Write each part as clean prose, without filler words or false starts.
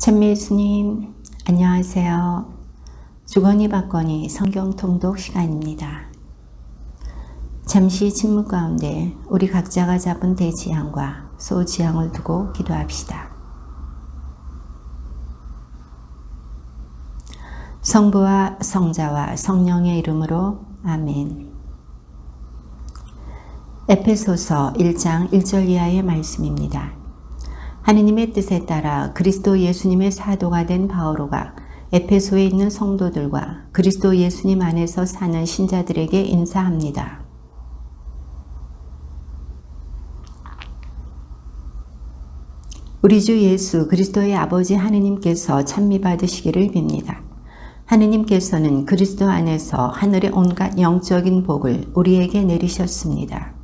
찬미 예수님, 안녕하세요. 주거니 받거니 성경 통독 시간입니다. 잠시 침묵 가운데 우리 각자가 잡은 대지향과 소지향을 두고 기도합시다. 성부와 성자와 성령의 이름으로 아멘. 에페소서 1장 1절 이하의 말씀입니다. 하느님의 뜻에 따라 그리스도 예수님의 사도가 된 바오로가 에페소에 있는 성도들과 그리스도 예수님 안에서 사는 신자들에게 인사합니다. 우리 주 예수 그리스도의 아버지 하느님께서 찬미 받으시기를 빕니다. 하느님께서는 그리스도 안에서 하늘의 온갖 영적인 복을 우리에게 내리셨습니다.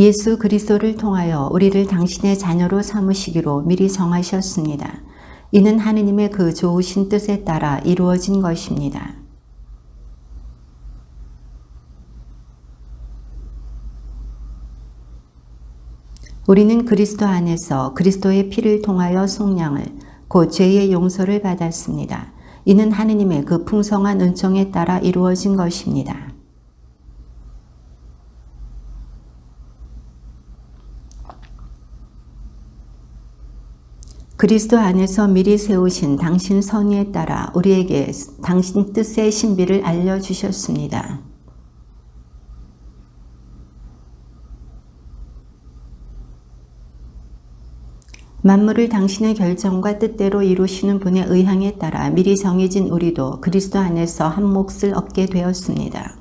예수 그리스도를 통하여 우리를 당신의 자녀로 삼으시기로 미리 정하셨습니다. 이는 하느님의 그 좋으신 뜻에 따라 이루어진 것입니다. 우리는 그리스도 안에서 그리스도의 피를 통하여 속량을 곧 죄의 용서를 받았습니다. 이는 하느님의 그 풍성한 은총에 따라 이루어진 것입니다. 그리스도 안에서 미리 세우신 당신 선의에 따라 우리에게 당신 뜻의 신비를 알려주셨습니다. 만물을 당신의 결정과 뜻대로 이루시는 분의 의향에 따라 미리 정해진 우리도 그리스도 안에서 한 몫을 얻게 되었습니다.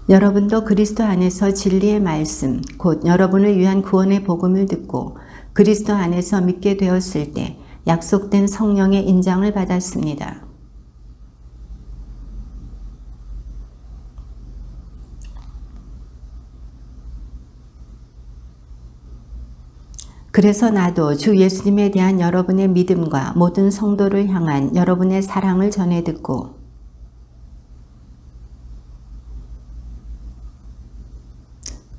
여러분도 그리스도 안에서 진리의 말씀, 곧 여러분을 위한 구원의 복음을 듣고 그리스도 안에서 믿게 되었을 때 약속된 성령의 인장을 받았습니다. 그래서 나도 주 예수님에 대한 여러분의 믿음과 모든 성도를 향한 여러분의 사랑을 전해 듣고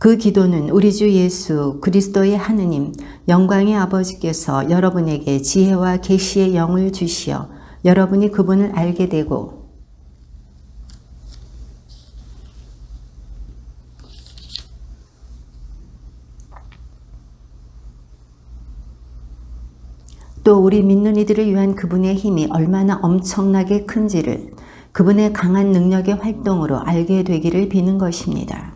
그 기도는 우리 주 예수 그리스도의 하느님 영광의 아버지께서 여러분에게 지혜와 계시의 영을 주시어 여러분이 그분을 알게 되고 또 우리 믿는 이들을 위한 그분의 힘이 얼마나 엄청나게 큰지를 그분의 강한 능력의 활동으로 알게 되기를 비는 것입니다.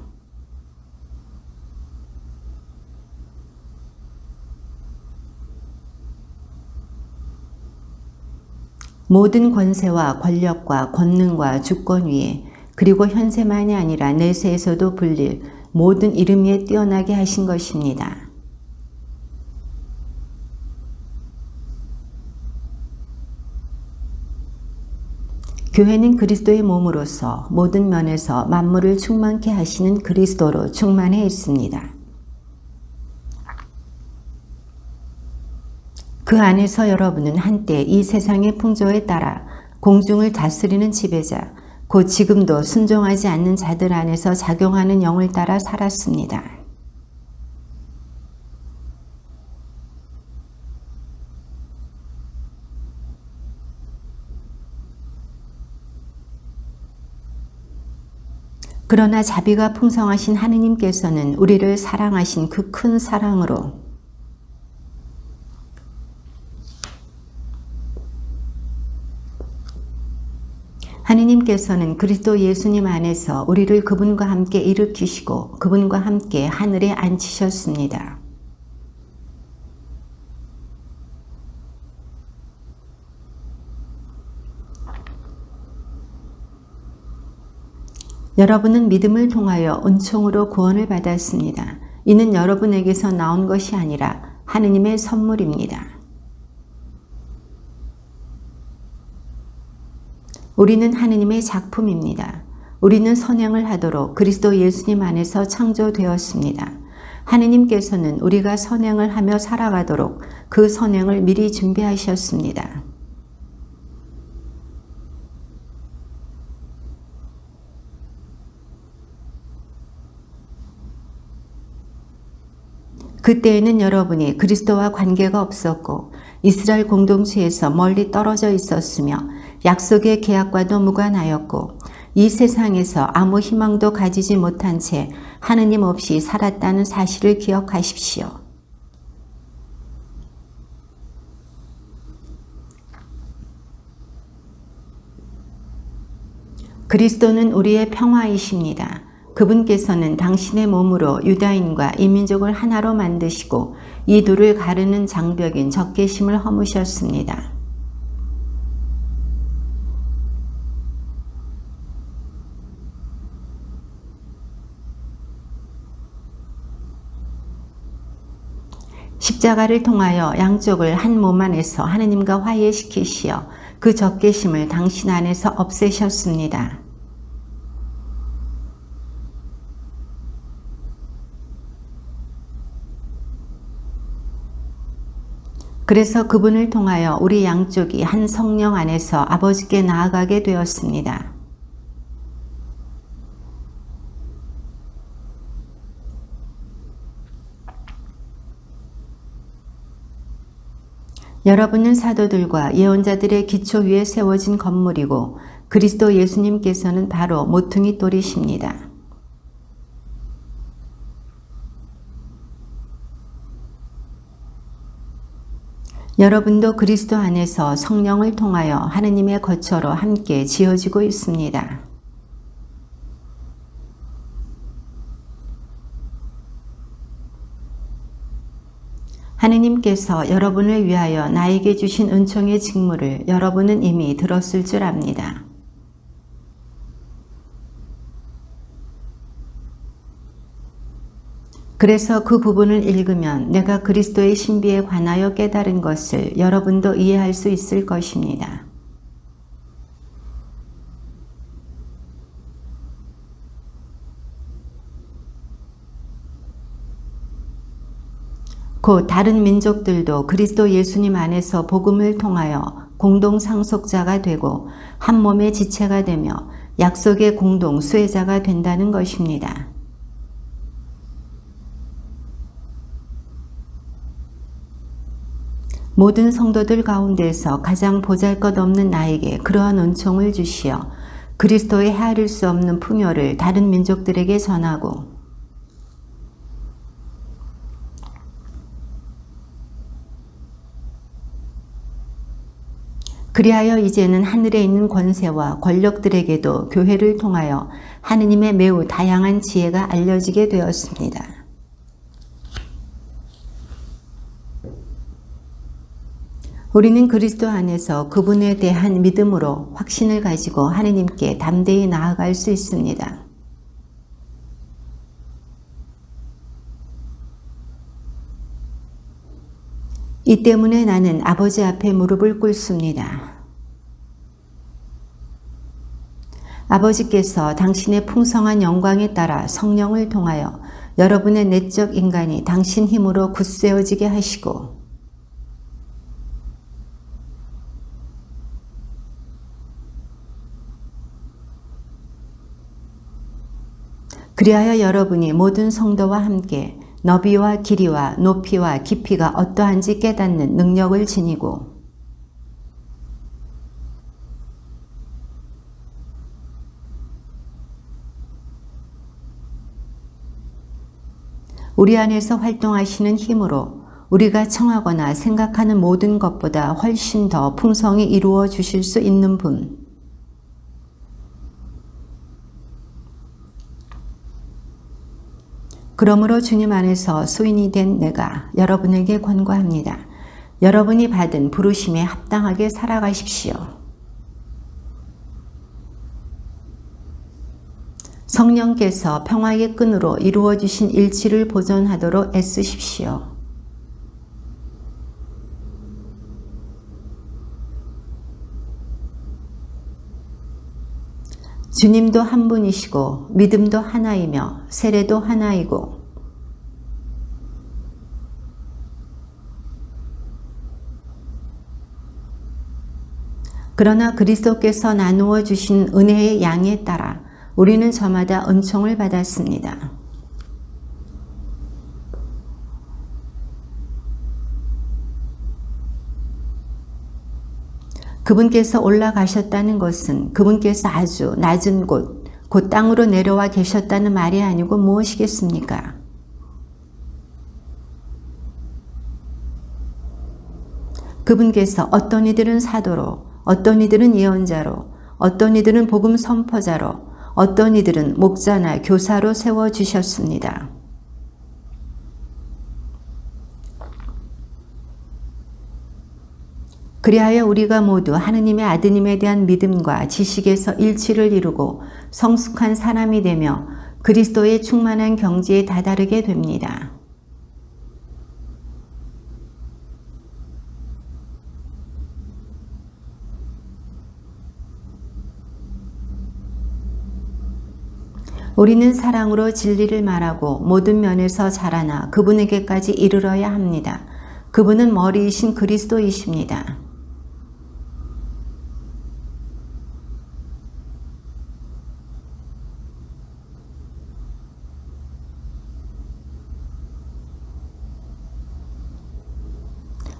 모든 권세와 권력과 권능과 주권 위에 그리고 현세만이 아니라 내세에서도 불릴 모든 이름 위에 뛰어나게 하신 것입니다. 교회는 그리스도의 몸으로서 모든 면에서 만물을 충만케 하시는 그리스도로 충만해 있습니다. 그 안에서 여러분은 한때 이 세상의 풍조에 따라 공중을 다스리는 지배자, 곧 지금도 순종하지 않는 자들 안에서 작용하는 영을 따라 살았습니다. 그러나 자비가 풍성하신 하느님께서는 우리를 사랑하신 그 큰 사랑으로 하느님께서는 그리스도 예수님 안에서 우리를 그분과 함께 일으키시고 그분과 함께 하늘에 앉히셨습니다. 여러분은 믿음을 통하여 은총으로 구원을 받았습니다. 이는 여러분에게서 나온 것이 아니라 하느님의 선물입니다. 우리는 하느님의 작품입니다. 우리는 선행을 하도록 그리스도 예수님 안에서 창조되었습니다. 하느님께서는 우리가 선행을 하며 살아가도록 그 선행을 미리 준비하셨습니다. 그때에는 여러분이 그리스도와 관계가 없었고 이스라엘 공동체에서 멀리 떨어져 있었으며 약속의 계약과도 무관하였고 이 세상에서 아무 희망도 가지지 못한 채 하느님 없이 살았다는 사실을 기억하십시오. 그리스도는 우리의 평화이십니다. 그분께서는 당신의 몸으로 유다인과 이민족을 하나로 만드시고 이 둘을 가르는 장벽인 적개심을 허무셨습니다. 십자가를 통하여 양쪽을 한 몸 안에서 하느님과 화해시키시어 그 적개심을 당신 안에서 없애셨습니다. 그래서 그분을 통하여 우리 양쪽이 한 성령 안에서 아버지께 나아가게 되었습니다. 여러분은 사도들과 예언자들의 기초 위에 세워진 건물이고 그리스도 예수님께서는 바로 모퉁이 돌이십니다. 여러분도 그리스도 안에서 성령을 통하여 하느님의 거처로 함께 지어지고 있습니다. 하느님께서 여러분을 위하여 나에게 주신 은총의 직무를 여러분은 이미 들었을 줄 압니다. 그래서 그 부분을 읽으면 내가 그리스도의 신비에 관하여 깨달은 것을 여러분도 이해할 수 있을 것입니다. 곧 다른 민족들도 그리스도 예수님 안에서 복음을 통하여 공동 상속자가 되고 한 몸의 지체가 되며 약속의 공동 수혜자가 된다는 것입니다. 모든 성도들 가운데서 가장 보잘것없는 나에게 그러한 은총을 주시어 그리스도의 헤아릴 수 없는 풍요를 다른 민족들에게 전하고 그리하여 이제는 하늘에 있는 권세와 권력들에게도 교회를 통하여 하느님의 매우 다양한 지혜가 알려지게 되었습니다. 우리는 그리스도 안에서 그분에 대한 믿음으로 확신을 가지고 하느님께 담대히 나아갈 수 있습니다. 이 때문에 나는 아버지 앞에 무릎을 꿇습니다. 아버지께서 당신의 풍성한 영광에 따라 성령을 통하여 여러분의 내적 인간이 당신 힘으로 굳세어지게 하시고 그리하여 여러분이 모든 성도와 함께 너비와 길이와 높이와 깊이가 어떠한지 깨닫는 능력을 지니고 우리 안에서 활동하시는 힘으로 우리가 청하거나 생각하는 모든 것보다 훨씬 더 풍성히 이루어 주실 수 있는 분. 그러므로 주님 안에서 수인이 된 내가 여러분에게 권고합니다. 여러분이 받은 부르심에 합당하게 살아가십시오. 성령께서 평화의 끈으로 이루어 주신 일치를 보존하도록 애쓰십시오. 주님도 한 분이시고 믿음도 하나이며 세례도 하나이고 그러나 그리스도께서 나누어 주신 은혜의 양에 따라 우리는 저마다 은총을 받았습니다. 그분께서 올라가셨다는 것은 그분께서 아주 낮은 곳, 곧 땅으로 내려와 계셨다는 말이 아니고 무엇이겠습니까? 그분께서 어떤 이들은 사도로, 어떤 이들은 예언자로, 어떤 이들은 복음 선포자로, 어떤 이들은 목자나 교사로 세워주셨습니다. 그리하여 우리가 모두 하느님의 아드님에 대한 믿음과 지식에서 일치를 이루고 성숙한 사람이 되며 그리스도의 충만한 경지에 다다르게 됩니다. 우리는 사랑으로 진리를 말하고 모든 면에서 자라나 그분에게까지 이르러야 합니다. 그분은 머리이신 그리스도이십니다.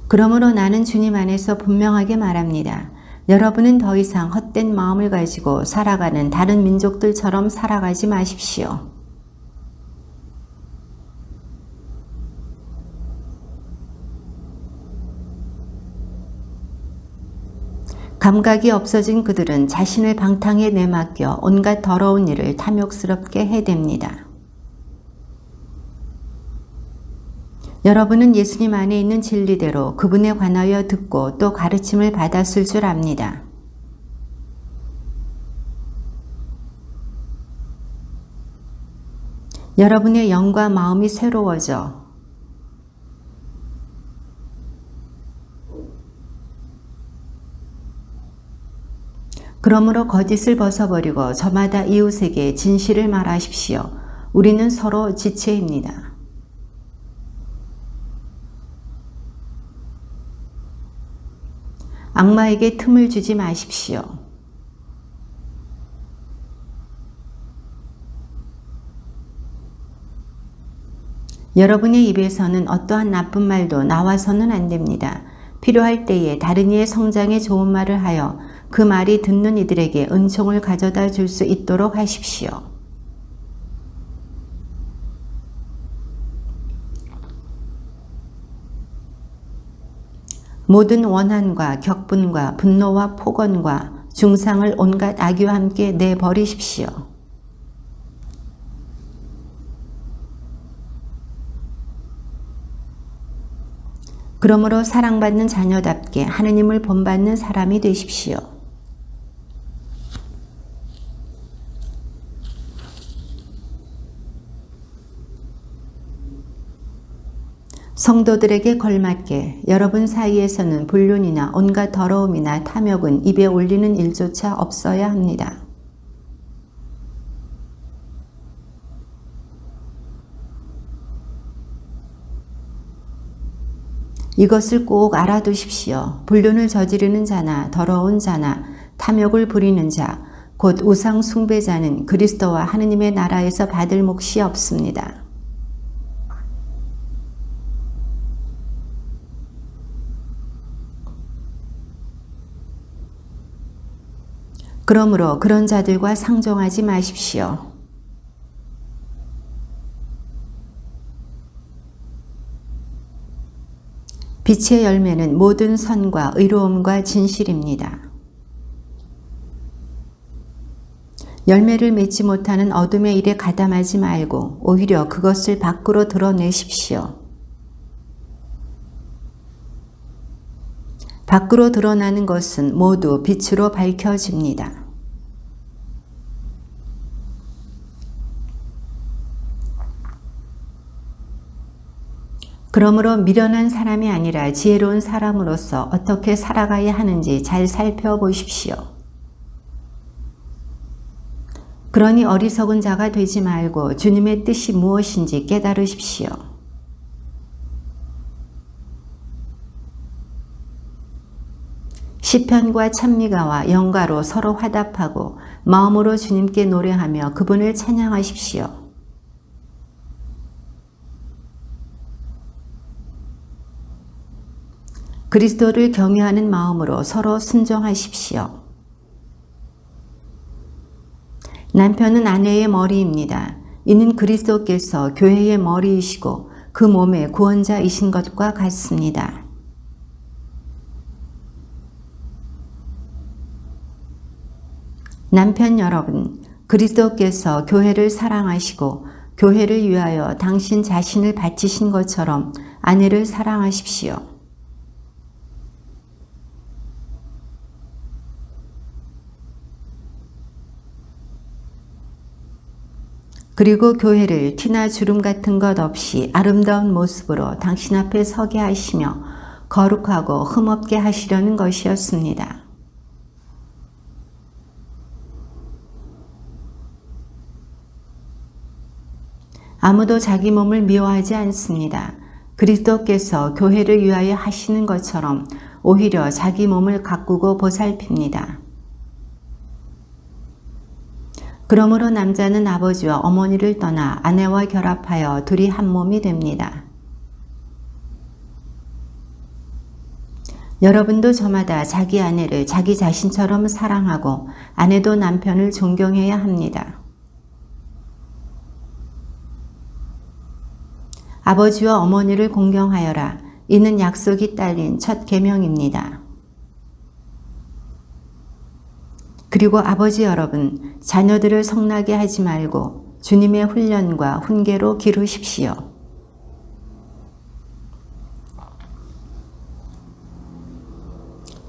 그러므로 나는 주님 안에서 분명하게 말합니다. 여러분은 더 이상 헛된 마음을 가지고 살아가는 다른 민족들처럼 살아가지 마십시오. 감각이 없어진 그들은 자신을 방탕에 내맡겨 온갖 더러운 일을 탐욕스럽게 해댑니다. 여러분은 예수님 안에 있는 진리대로 그분에 관하여 듣고 또 가르침을 받았을 줄 압니다. 여러분의 영과 마음이 새로워져 그러므로 거짓을 벗어버리고 저마다 이웃에게 진실을 말하십시오. 우리는 서로 지체입니다. 악마에게 틈을 주지 마십시오. 여러분의 입에서는 어떠한 나쁜 말도 나와서는 안 됩니다. 필요할 때에 다른 이의 성장에 좋은 말을 하여 그 말이 듣는 이들에게 은총을 가져다 줄 수 있도록 하십시오. 모든 원한과 격분과 분노와 폭언과 중상을 온갖 악의와 함께 내버리십시오. 그러므로 사랑받는 자녀답게 하느님을 본받는 사람이 되십시오. 성도들에게 걸맞게 여러분 사이에서는 불륜이나 온갖 더러움이나 탐욕은 입에 올리는 일조차 없어야 합니다. 이것을 꼭 알아두십시오. 불륜을 저지르는 자나 더러운 자나 탐욕을 부리는 자, 곧 우상 숭배자는 그리스도와 하느님의 나라에서 받을 몫이 없습니다. 그러므로 그런 자들과 상종하지 마십시오. 빛의 열매는 모든 선과 의로움과 진실입니다. 열매를 맺지 못하는 어둠의 일에 가담하지 말고 오히려 그것을 밖으로 드러내십시오. 밖으로 드러나는 것은 모두 빛으로 밝혀집니다. 그러므로 미련한 사람이 아니라 지혜로운 사람으로서 어떻게 살아가야 하는지 잘 살펴보십시오. 그러니 어리석은 자가 되지 말고 주님의 뜻이 무엇인지 깨달으십시오. 시편과 찬미가와 영가로 서로 화답하고 마음으로 주님께 노래하며 그분을 찬양하십시오. 그리스도를 경외하는 마음으로 서로 순종하십시오. 남편은 아내의 머리입니다. 이는 그리스도께서 교회의 머리이시고 그 몸의 구원자이신 것과 같습니다. 남편 여러분, 그리스도께서 교회를 사랑하시고 교회를 위하여 당신 자신을 바치신 것처럼 아내를 사랑하십시오. 그리고 교회를 티나 주름 같은 것 없이 아름다운 모습으로 당신 앞에 서게 하시며 거룩하고 흠없게 하시려는 것이었습니다. 아무도 자기 몸을 미워하지 않습니다. 그리스도께서 교회를 위하여 하시는 것처럼 오히려 자기 몸을 가꾸고 보살핍니다. 그러므로 남자는 아버지와 어머니를 떠나 아내와 결합하여 둘이 한 몸이 됩니다. 여러분도 저마다 자기 아내를 자기 자신처럼 사랑하고 아내도 남편을 존경해야 합니다. 아버지와 어머니를 공경하여라. 이는 약속이 딸린 첫 계명입니다. 그리고 아버지 여러분, 자녀들을 성나게 하지 말고 주님의 훈련과 훈계로 기르십시오.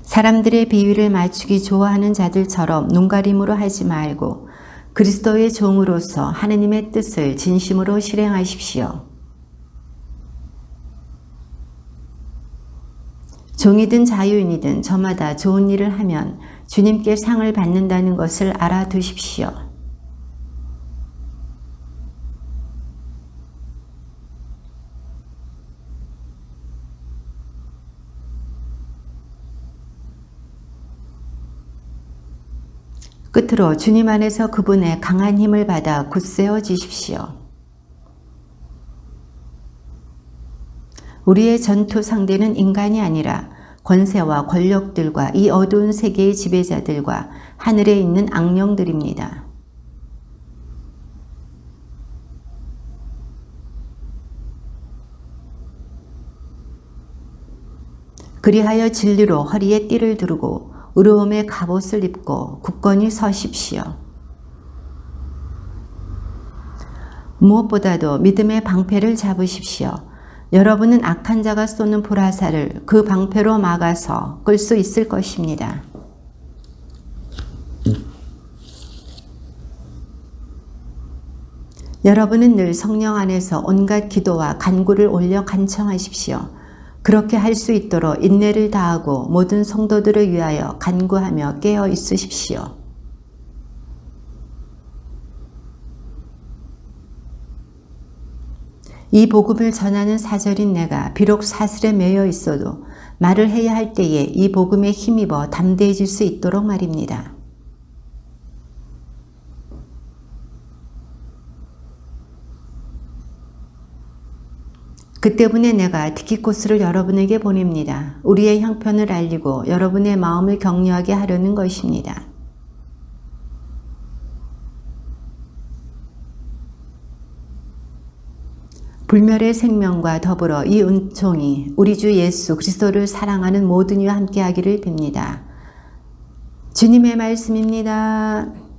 사람들의 비위를 맞추기 좋아하는 자들처럼 눈가림으로 하지 말고 그리스도의 종으로서 하느님의 뜻을 진심으로 실행하십시오. 종이든 자유인이든 저마다 좋은 일을 하면 주님께 상을 받는다는 것을 알아두십시오. 끝으로 주님 안에서 그분의 강한 힘을 받아 굳세어지십시오. 우리의 전투 상대는 인간이 아니라 권세와 권력들과 이 어두운 세계의 지배자들과 하늘에 있는 악령들입니다. 그리하여 진리로 허리에 띠를 두르고 의로움의 갑옷을 입고 굳건히 서십시오. 무엇보다도 믿음의 방패를 잡으십시오. 여러분은 악한 자가 쏘는 불화살을 그 방패로 막아서 끌 수 있을 것입니다. 여러분은 늘 성령 안에서 온갖 기도와 간구를 올려 간청하십시오. 그렇게 할 수 있도록 인내를 다하고 모든 성도들을 위하여 간구하며 깨어 있으십시오. 이 복음을 전하는 사절인 내가 비록 사슬에 매여 있어도 말을 해야 할 때에 이 복음에 힘입어 담대해질 수 있도록 말입니다. 그 때문에 내가 티키코스를 여러분에게 보냅니다. 우리의 형편을 알리고 여러분의 마음을 격려하게 하려는 것입니다. 불멸의 생명과 더불어 이 은총이 우리 주 예수 그리스도를 사랑하는 모든 이와 함께 하기를 빕니다. 주님의 말씀입니다.